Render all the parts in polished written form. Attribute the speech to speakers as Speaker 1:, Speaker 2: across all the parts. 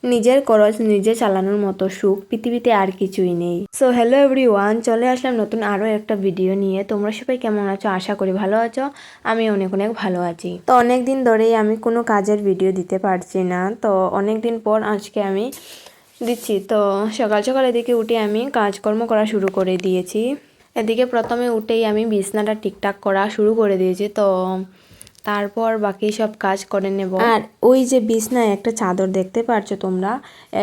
Speaker 1: নিজের খরচ নিজে চালানোর মতো সুখ পৃথিবীতে আর কিছুই নেই। সো হ্যালো এভরিওয়ান, চলে আসলাম নতুন আরও একটা ভিডিও নিয়ে। তোমরা সবাই কেমন আছো? আশা করি ভালো আছো। আমি অনেক অনেক ভালো আছি। তো অনেক দিন ধরেই আমি কোনো কাজের ভিডিও দিতে পারছি না, তো অনেক দিন পর আজকে আমি দিচ্ছি। তো সকাল সকাল এদিকে উঠে আমি কাজকর্ম করা শুরু করে দিয়েছি। এদিকে প্রথমে উঠেই আমি বিছনাটা ঠিকঠাক করা শুরু করে দিয়েছি। তো তারপর বাকি সব কাজ করে নেব। আর ওই যে বিছনায় একটা চাদর দেখতে পারছো তোমরা,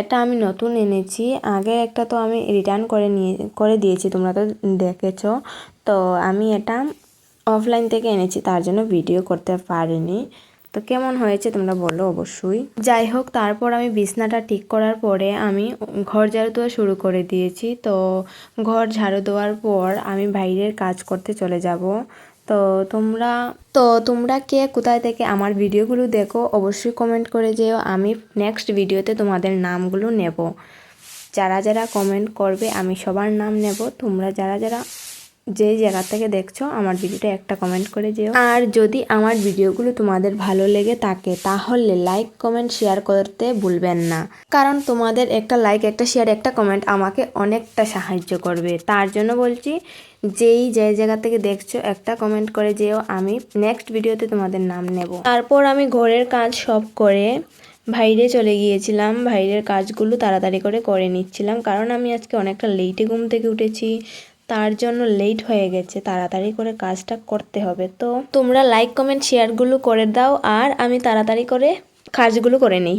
Speaker 1: এটা আমি নতুন এনেছি। আগে একটা তো আমি রিটার্ন করে দিয়েছি, তোমরা তো দেখেছো। তো আমি এটা অফলাইন থেকে এনেছি, তার জন্য ভিডিও করতে পারিনি। তো কেমন হয়েছে তোমরা বলো অবশ্যই। যাই হোক, তারপর আমি বিছনাটা ঠিক করার পরে আমি ঘর ঝাড়ু দেওয়া শুরু করে দিয়েছি। তো ঘর ঝাড়ু দেওয়ার পর আমি বাইরের কাজ করতে চলে যাব। তো তোমরা কে কোথায় থেকে আমার ভিডিওগুলো দেখো অবশ্যই কমেন্ট করে যেও। আমি নেক্সট ভিডিওতে তোমাদের নামগুলো নেব। যারা যারা কমেন্ট করবে আমি সবার নাম নেব। তোমরা যারা যারা যে জায়গা থেকে দেখছো আমার ভিডিওটা একটা কমেন্ট করে যেও। আর যদি আমার ভিডিওগুলো তোমাদের ভালো লেগে থাকে তাহলে লাইক কমেন্ট শেয়ার করতে ভুলবেন না, কারণ তোমাদের একটা লাইক, একটা শেয়ার, একটা কমেন্ট আমাকে অনেকটা সাহায্য করবে। তার জন্য বলছি, যে জায়গা থেকে দেখছো একটা কমেন্ট করে যেও, আমি নেক্সট ভিডিওতে তোমাদের নাম নেব। তারপর আমি ঘরের কাজ সব করে বাইরে চলে গিয়েছিলাম। বাইরের কাজগুলো তাড়াতাড়ি করে নিচ্ছিলাম, কারণ আমি আজকে অনেকটা লেটে ঘুম থেকে উঠেছি, তার জন্য লেট হয়ে গেছে। তাড়াতাড়ি করে কাজটা করতে হবে। তো তোমরা লাইক কমেন্ট শেয়ারগুলো করে দাও, আর আমি তাড়াতাড়ি করে কাজগুলো করে নিই।